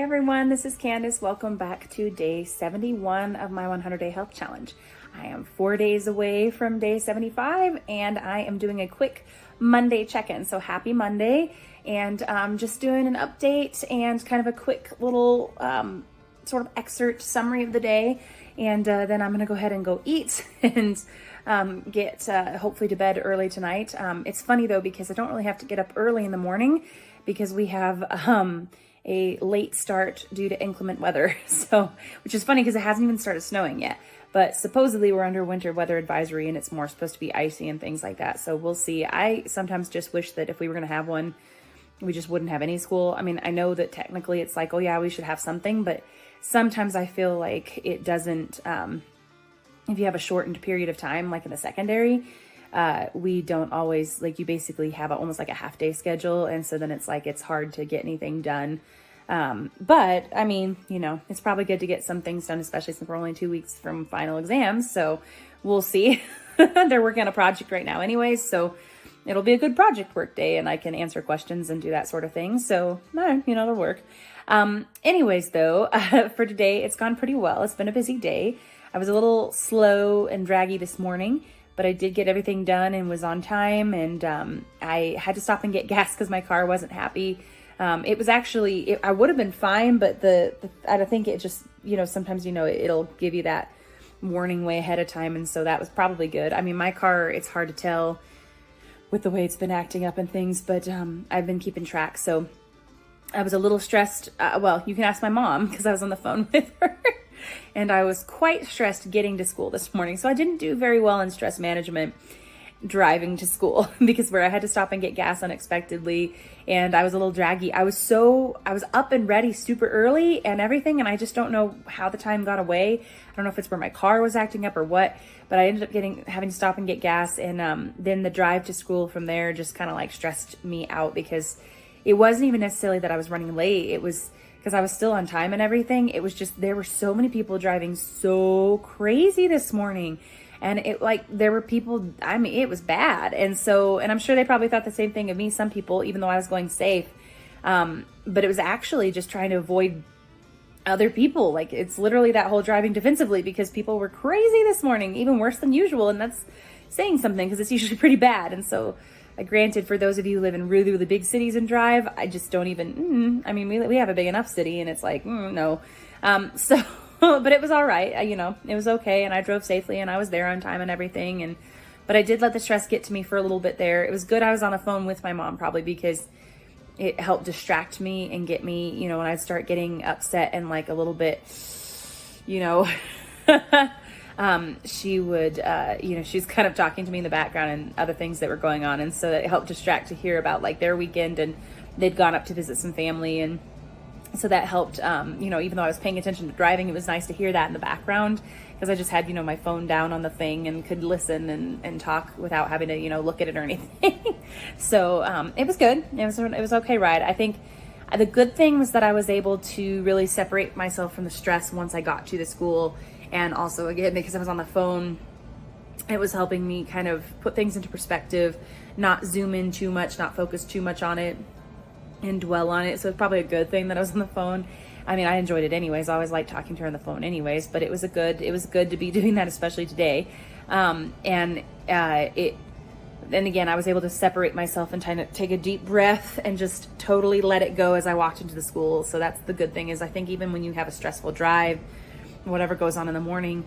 everyone, this is Candace. Welcome back to day 71 of my 100-day health challenge. I am 4 days away from day 75 and I am doing a quick Monday check-in. So happy Monday, and just doing an update and kind of a quick little sort of excerpt summary of the day. And then I'm gonna go ahead and go eat and get hopefully to bed early tonight. It's funny though, because I don't really have to get up early in the morning because we have a late start due to inclement weather. So, which is funny because it hasn't even started snowing yet, but supposedly we're under winter weather advisory and it's more supposed to be icy and things like that. So we'll see. I sometimes just wish that if we were going to have one, we just wouldn't have any school. I mean, I know that technically it's like, oh yeah, we should have something, but sometimes I feel like it doesn't, if you have a shortened period of time, like in the secondary, we don't always, like, you basically have almost like a half day schedule. And so then it's like, it's hard to get anything done. But I mean, you know, it's probably good to get some things done, especially since we're only 2 weeks from final exams. So we'll see. They're working on a project right now anyways, so it'll be a good project work day and I can answer questions and do that sort of thing. So, you know, it'll work. Anyways though, for today, it's gone pretty well. It's been a busy day. I was a little slow and draggy this morning, but I did get everything done and was on time. And I had to stop and get gas because my car wasn't happy. It was actually, I would have been fine, but I don't think it just, you know, sometimes, you know, it'll give you that warning way ahead of time. And so that was probably good. I mean, my car, it's hard to tell with the way it's been acting up and things, but I've been keeping track. So I was a little stressed. Well, you can ask my mom because I was on the phone with her. And I was quite stressed getting to school this morning. So I didn't do very well in stress management driving to school because I had to stop and get gas unexpectedly. And I was a little draggy. I was up and ready super early and everything. And I just don't know how the time got away. I don't know if it's where my car was acting up or what, but I ended up having to stop and get gas. And then the drive to school from there just kind of like stressed me out because it wasn't even necessarily that I was running late. It was because I was still on time and everything. It was just, there were so many people driving so crazy this morning. And there were people, I mean, it was bad. And I'm sure they probably thought the same thing of me, some people, even though I was going safe. But it was actually just trying to avoid other people. Like, it's literally that whole driving defensively because people were crazy this morning, even worse than usual. And that's saying something because it's usually pretty bad. And so, granted, for those of you who live in really, really big cities and drive, I just don't even, I mean, we have a big enough city and it's like, no. But it was all right. You know, it was okay. And I drove safely and I was there on time and everything. But I did let the stress get to me for a little bit there. It was good I was on the phone with my mom probably because it helped distract me and get me, you know, when I'd start getting upset and like a little bit, you know, she would, you know, she's kind of talking to me in the background and other things that were going on. And so it helped distract to hear about like their weekend, and they'd gone up to visit some family. And so that helped, you know, even though I was paying attention to driving, it was nice to hear that in the background because I just had, you know, my phone down on the thing and could listen and talk without having to, you know, look at it or anything. So, it was good. It was okay ride. I think the good thing was that I was able to really separate myself from the stress once I got to the school. And also, again, because I was on the phone, it was helping me kind of put things into perspective, not zoom in too much, not focus too much on it and dwell on it. So it's probably a good thing that I was on the phone. I mean, I enjoyed it anyways. I always liked talking to her on the phone anyways, but it was good to be doing that, especially today. Then again, I was able to separate myself and kind of take a deep breath and just totally let it go as I walked into the school. So that's the good thing, is I think even when you have a stressful drive, whatever goes on in the morning,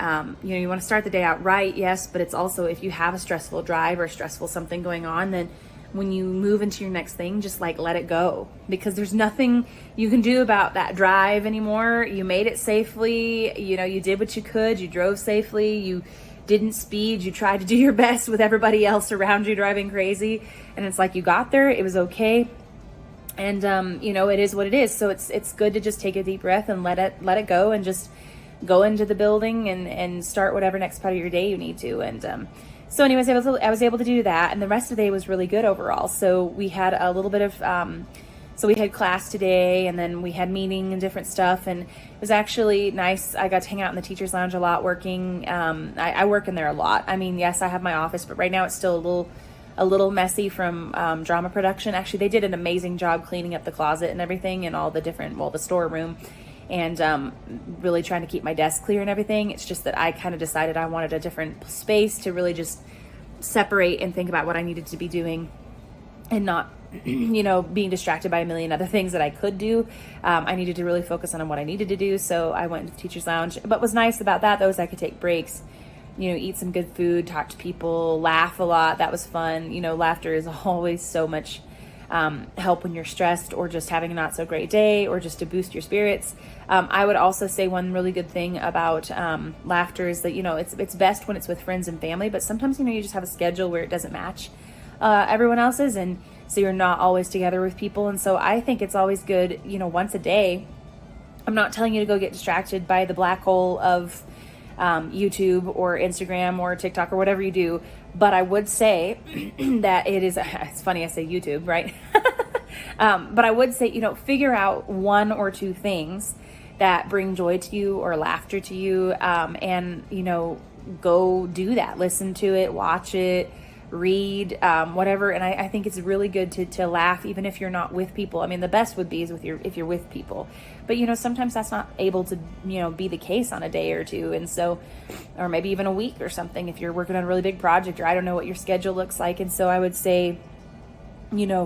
you know, you want to start the day out right, yes, but it's also, if you have a stressful drive or stressful something going on, then when you move into your next thing, just like let it go, because there's nothing you can do about that drive anymore. You made it safely, you know, you did what you could, you drove safely, you didn't speed, you tried to do your best with everybody else around you driving crazy, and it's like you got there, it was okay. And you know, it is what it is. So it's good to just take a deep breath and let it go, and just go into the building and start whatever next part of your day you need to. And so anyways, I was able to do that, and the rest of the day was really good overall. So we had a little bit of so we had class today, and then we had meeting and different stuff, and it was actually nice. I got to hang out in the teacher's lounge a lot working. I work in there a lot. I mean, yes, I have my office, but right now it's still a little a little messy from drama production. Actually, they did an amazing job cleaning up the closet and everything and all the different, the storeroom, and really trying to keep my desk clear and everything. It's just that I kind of decided I wanted a different space to really just separate and think about what I needed to be doing and not being distracted by a million other things that I could do. I needed to really focus on what I needed to do. So I went to the teacher's lounge. But what's nice about that, though, is I could take breaks, eat some good food, talk to people, laugh a lot. That was fun. Laughter is always so much help when you're stressed or just having a not so great day or just to boost your spirits. I would also say one really good thing about laughter is that, it's best when it's with friends and family, but sometimes, you just have a schedule where it doesn't match everyone else's. And so you're not always together with people. And so I think it's always good, once a day. I'm not telling you to go get distracted by the black hole of YouTube or Instagram or TikTok or whatever you do. But I would say that it's funny I say YouTube, right? But I would say, figure out one or two things that bring joy to you or laughter to you. And, go do that. Listen to it, watch it, read, whatever. And I think it's really good to laugh, even if you're not with people. I mean, the best would be if you're with people, but sometimes that's not able to, be the case on a day or two. And so, or maybe even a week or something, if you're working on a really big project, or I don't know what your schedule looks like. And so I would say,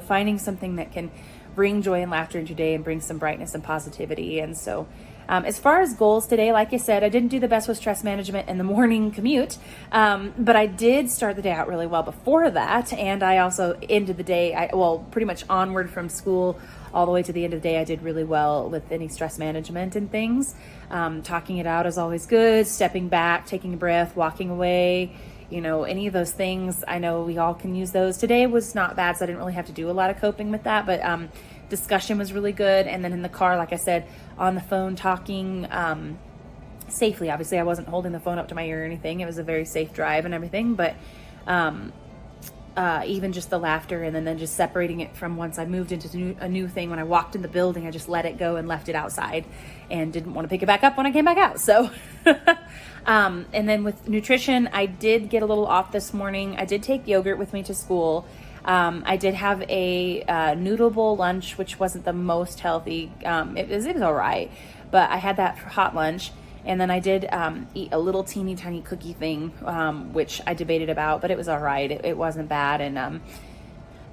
finding something that can bring joy and laughter into your day and bring some brightness and positivity. And so, as far as goals today, like I said, I didn't do the best with stress management in the morning commute, but I did start the day out really well before that. And I also ended the day, pretty much onward from school all the way to the end of the day, I did really well with any stress management and things. Talking it out is always good. Stepping back, taking a breath, walking away, any of those things. I know we all can use those. Today was not bad, so I didn't really have to do a lot of coping with that, but discussion was really good. And then in the car, like I said, on the phone talking safely. Obviously, I wasn't holding the phone up to my ear or anything. It was a very safe drive and everything, but even just the laughter and then just separating it from once I moved into a new thing. When I walked in the building, I just let it go and left it outside and didn't want to pick it back up when I came back out. So, and then with nutrition, I did get a little off this morning. I did take yogurt with me to school. I did have a noodle bowl lunch, which wasn't the most healthy. It was all right, but I had that for hot lunch. And then I did eat a little teeny tiny cookie thing, which I debated about, but it was all right. It wasn't bad. And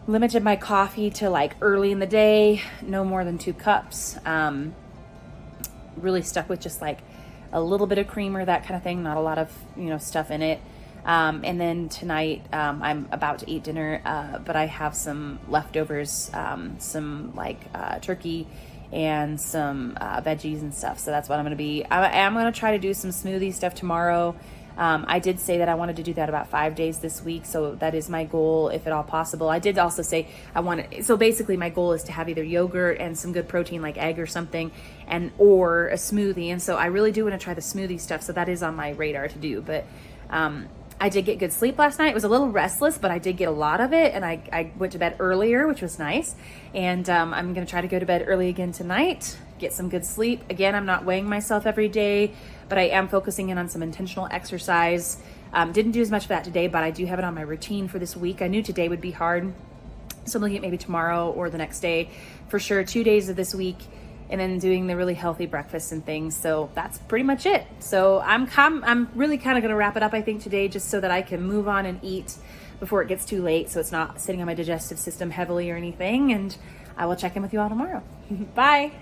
limited my coffee to like early in the day, no more than 2 cups. Really stuck with just like a little bit of creamer, that kind of thing, not a lot of, stuff in it. And then tonight, I'm about to eat dinner, but I have some leftovers, some like turkey and some veggies and stuff. So that's what I'm going to be. I am going to try to do some smoothie stuff tomorrow. I did say that I wanted to do that about 5 days this week. So that is my goal, if at all possible. I did also say so basically my goal is to have either yogurt and some good protein like egg or something, or a smoothie. And so I really do want to try the smoothie stuff. So that is on my radar to do. But I did get good sleep last night. It was a little restless, but I did get a lot of it. And I went to bed earlier, which was nice. And I'm going to try to go to bed early again tonight, get some good sleep. Again, I'm not weighing myself every day, but I am focusing in on some intentional exercise. Didn't do as much of that today, but I do have it on my routine for this week. I knew today would be hard, so I'm looking at maybe tomorrow or the next day. For sure, 2 days of this week, and then doing the really healthy breakfast and things. So that's pretty much it. So I'm really kind of going to wrap it up, I think, today, just so that I can move on and eat before it gets too late, so it's not sitting on my digestive system heavily or anything. And I will check in with you all tomorrow. Bye.